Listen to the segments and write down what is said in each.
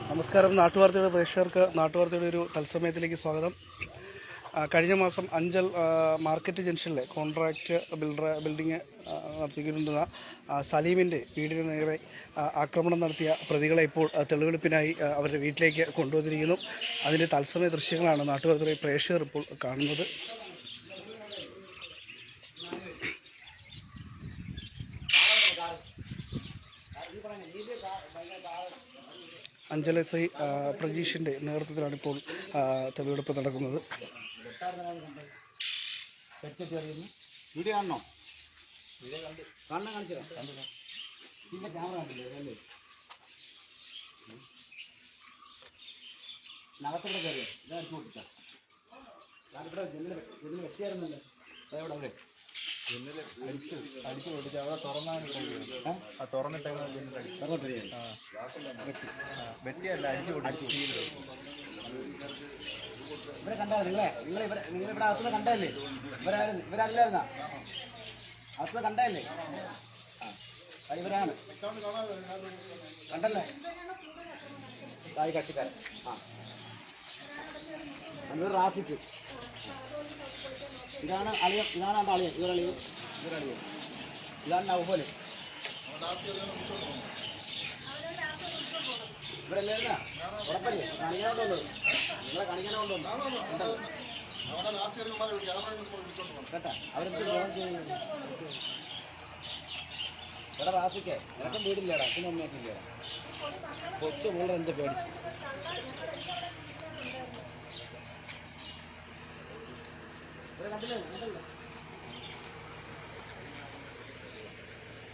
നമസ്കാരം. നാട്ടുവാർത്തയുടെ പ്രേക്ഷകർക്ക് നാട്ടുവാർത്തയുടെ ഒരു തത്സമയത്തിലേക്ക് സ്വാഗതം. കഴിഞ്ഞ മാസം അഞ്ചൽ മാർക്കറ്റ് ജംഗ്ഷനിലെ കോൺട്രാക്ട് ബിൽഡിംഗ് നടത്തിക്കൊണ്ടിരുന്ന സലീമിൻ്റെ വീടിന് നേരെ ആക്രമണം നടത്തിയ പ്രതികളെ ഇപ്പോൾ തെളിവെടുപ്പിനായി അവരുടെ വീട്ടിലേക്ക് കൊണ്ടുവന്നിരിക്കുന്നു. അതിൻ്റെ തത്സമയ ദൃശ്യങ്ങളാണ് നാട്ടുവാർത്തയുടെ പ്രേക്ഷകർ ഇപ്പോൾ കാണുന്നത്. അഞ്ചൽ എസ് ഐ പ്രജീഷിൻ്റെ നേതൃത്വത്തിലാണ് ഇപ്പോൾ തെളിവെടുപ്പ് നടക്കുന്നത്. വീഡിയോ കാണണോ? കാണണം, കാണിച്ചു പിന്നെ ക്യാമറ കണ്ടില്ലേ അല്ലേ? നഗരത്തിലൂടെ കയറിയോ? ഇത് അടിച്ചു പൊട്ടിച്ച ഇവിടെ ജനല് വെട്ടിയായിരുന്നല്ലോ. എവിടെ അവിടെ അടിച്ചു പൊട്ടിച്ച അവിടെ തുറന്നാണ് വെട്ടിയല്ല, അടിച്ചു പൊട്ടിച്ചു. ഇവരെ കണ്ടാ നിങ്ങളിവിടെ അകത്തുനിന്ന് കണ്ടതല്ലേ? ഇവരല്ലായിരുന്നാ അകത്തുനിന്ന് കണ്ടതല്ലേ? ആ ഇവരാണ് കണ്ടല്ലേ? തായ് കട്ടിക്കാരൻ. ആ അന്നൊരു റാസിക്ക് ഇതാണ് അളിയൻ, ഇതാണ് അത് അളിയൻ, ഇവരളിയൻ, ഇതാണ് നൗഫല്. ഇവരല്ലായിരുന്നാ ഉറപ്പല്ലേ? കാണിക്കാനുണ്ടോ? നിങ്ങളെ കാണിക്കാനുണ്ടോ കേട്ടാ? അവരെന്ത് ഇവിടെ റാസിക്കേ നിനക്കും വീടില്ലേടാ, അച്ഛനും അമ്മയൊക്കെ ഇല്ലേടാ? കൊച്ചു പിള്ളേർ എന്ത് പേടിച്ചു?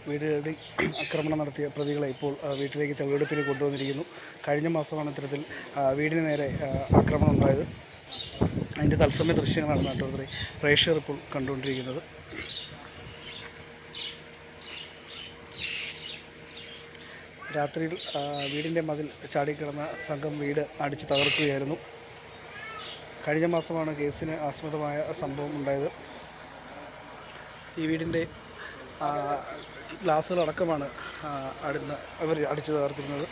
വീടുകളിൽ ആക്രമണം നടത്തിയ പ്രതികളെ ഇപ്പോൾ വീട്ടിലേക്ക് തെളിവെടുപ്പിന് കൊണ്ടുവന്നിരിക്കുന്നു. കഴിഞ്ഞ മാസമാണ് ഇത്തരത്തിൽ വീടിന് നേരെ ആക്രമണം ഉണ്ടായത്. അതിൻ്റെ തത്സമയ ദൃശ്യങ്ങളാണ് നാട്ടുകാർ പ്രേക്ഷകർ ഇപ്പോൾ കണ്ടുകൊണ്ടിരിക്കുന്നത്. രാത്രിയിൽ വീടിൻ്റെ മതിൽ ചാടിക്കിടന്ന സംഘം വീട് അടിച്ച് തകർക്കുകയായിരുന്നു. കഴിഞ്ഞ മാസമാണ് കേസിന് ആസ്പദമായ സംഭവം ഉണ്ടായത്. ഈ വീടിൻ്റെ ഗ്ലാസുകളടക്കമാണ് അവർ അടിച്ചു തകർത്തിരുന്നത്.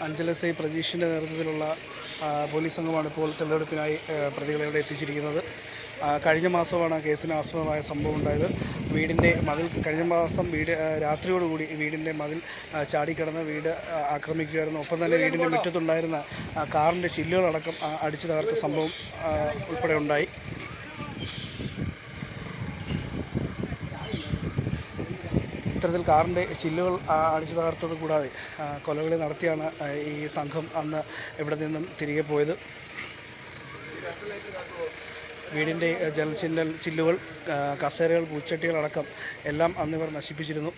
അഞ്ചൽ എസ് ഐ പ്രജീഷിൻ്റെ നേതൃത്വത്തിലുള്ള പോലീസ് സംഘമാണ് ഇപ്പോൾ തെളിവെടുപ്പിനായി പ്രതികളെ ഇവിടെ എത്തിച്ചിരിക്കുന്നത്. കഴിഞ്ഞ മാസമാണ് കേസിന് ആസ്പദമായ സംഭവം ഉണ്ടായത്. വീടിൻ്റെ മതിൽ കഴിഞ്ഞ മാസം രാത്രിയോടുകൂടി വീടിൻ്റെ മതിൽ ചാടിക്കിടന്ന് വീട് ആക്രമിക്കുകയായിരുന്നു. ഒപ്പം തന്നെ വീടിൻ്റെ മുറ്റത്തുണ്ടായിരുന്ന കാറിൻ്റെ ചില്ലുകളടക്കം അടിച്ചു തകർത്ത സംഭവം ഉൾപ്പെടെ ഉണ്ടായി. ഇത്തരത്തിൽ കാറിൻ്റെ ചില്ലുകൾ അടിച്ചു തകർത്തത് കൂടാതെ കൊലവിളി നടത്തിയാണ് ഈ സംഘം അന്ന് ഇവിടെ നിന്നും തിരികെ പോയത്. വീടിൻ്റെ ചില്ലുകൾ, കസേരകൾ, പൂച്ചട്ടികളടക്കം എല്ലാം അന്നിവർ നശിപ്പിച്ചിരുന്നു.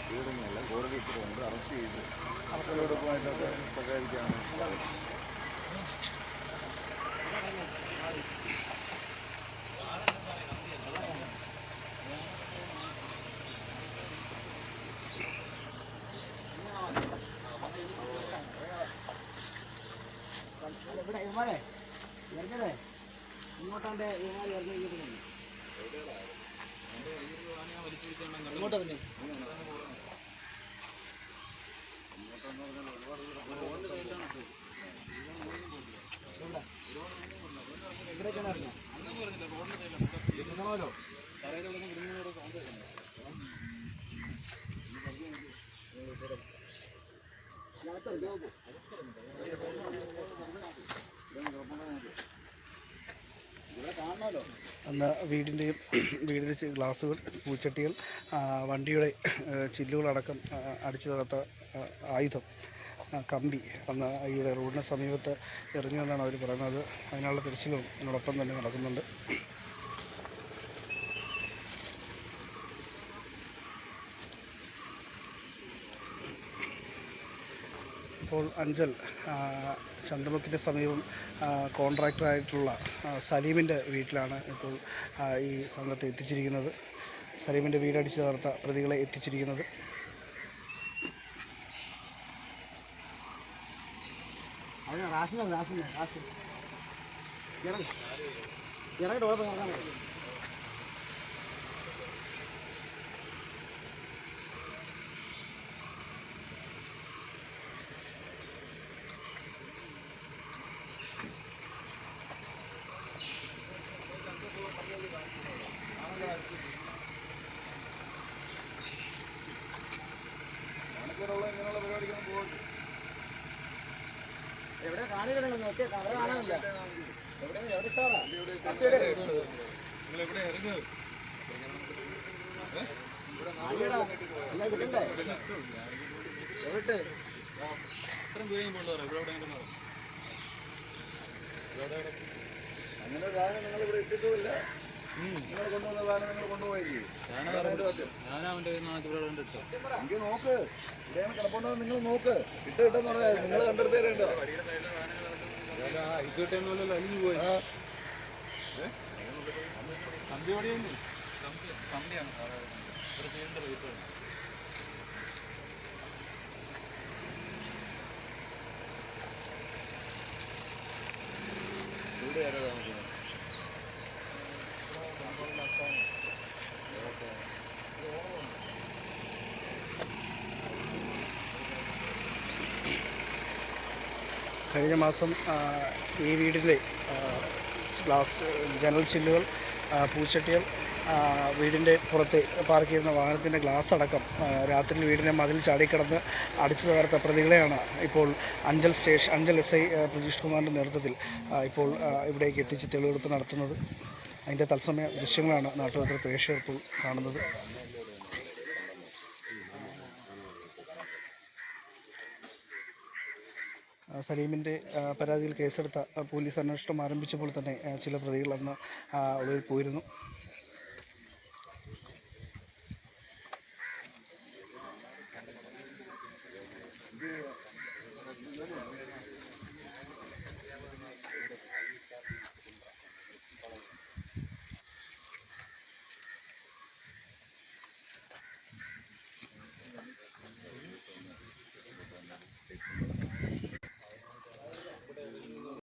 കീഴടങ്ങിയല്ല, കോടതി കൊണ്ട് അറസ്റ്റ് ചെയ്ത് അറസ്റ്റോടൊപ്പമായിട്ടൊക്കെ സഹകരിക്കാണ്. ഇവിടെ ഇവന്മാരെ ഇറങ്ങിയതേ ഇങ്ങോട്ടാണ്ട് ഇവന്മാർ ഇറങ്ങിയിരിക്കുന്നു. ഇങ്ങോട്ട് തന്നെ ഇവിടേക്കാണ് അറിഞ്ഞോ? കാണണമല്ലോ. അന്ന് വീടിൻ്റെ ഗ്ലാസുകൾ, പൂച്ചട്ടികൾ, വണ്ടിയുടെ ചില്ലുകളടക്കം അടിച്ചു തകർത്ത ആയുധം, കമ്പി അന്ന് ഇവിടെ റോഡിന് സമീപത്ത് എറിഞ്ഞു എന്നാണ് അവർ പറയുന്നത്. അതിനുള്ള തിരച്ചിലും ഇതിനോടൊപ്പം തന്നെ നടക്കുന്നുണ്ട്. ഇപ്പോൾ അഞ്ചൽ ചന്തമുക്കിൻ്റെ സമീപം കോൺട്രാക്ടറായിട്ടുള്ള സലീമിൻ്റെ വീട്ടിലാണ് ഇപ്പോൾ ഈ സംഘത്തെ എത്തിച്ചിരിക്കുന്നത്. സലീമിൻ്റെ വീടടിച്ച് തകർത്ത പ്രതികളെ എത്തിച്ചിരിക്കുന്നത്. മണിക്കൂറുള്ള ഇങ്ങനെയുള്ള പരിപാടിക്കൊന്നും പോകും. എവിടെ കാണില്ല, നിങ്ങൾ നോക്കിയ കവർ കാണാനില്ല. എവിടെ ഇട്ടാറാ കിട്ടണ്ടേ? എവിടെ അങ്ങനെ ഒരു സാധനം നിങ്ങൾ ഇവിടെ ഇട്ടിട്ടുമില്ല. നിങ്ങൾ കൊണ്ടുവന്ന സാധനം നിങ്ങൾ കൊണ്ടുപോയിരിക്കും. എനിക്ക് നോക്ക്, ഇവിടെയാണ് കിടപ്പുണ്ടെന്ന് നിങ്ങൾ നോക്ക്. ഇട്ടെന്ന് പറഞ്ഞാൽ നിങ്ങൾ കണ്ടെടുത്തേണ്ട. ഇവിടെ ആരാ താമസിക്കുന്നത്? കഴിഞ്ഞ മാസം ഈ വീടിൻ്റെ ഗ്ലാസ്, ജനൽ ചില്ലുകൾ, പൂച്ചട്ടികൾ, വീടിൻ്റെ പുറത്ത് പാർക്ക് ചെയ്യുന്ന വാഹനത്തിൻ്റെ ഗ്ലാസ് അടക്കം രാത്രി വീടിൻ്റെ മതിൽ ചാടിക്കിടന്ന് അടിച്ചു തകർത്ത പ്രതികളെയാണ് ഇപ്പോൾ അഞ്ചൽ എസ് ഐ പ്രജീഷ് കുമാറിൻ്റെ നേതൃത്വത്തിൽ ഇപ്പോൾ ഇവിടേക്ക് എത്തിച്ച് തെളിവെടുപ്പ് നടത്തുന്നത്. അതിൻ്റെ തത്സമയ ദൃശ്യങ്ങളാണ് നാട്ടുകാർ പ്രേക്ഷകർ ഇപ്പോൾ കാണുന്നത്. സലീമിൻ്റെ പരാതിയിൽ കേസെടുത്ത പോലീസ് അന്വേഷണം ആരംഭിച്ചപ്പോൾ തന്നെ ചില പ്രതികൾ അന്ന് ഒളിവിൽ പോയിരുന്നു.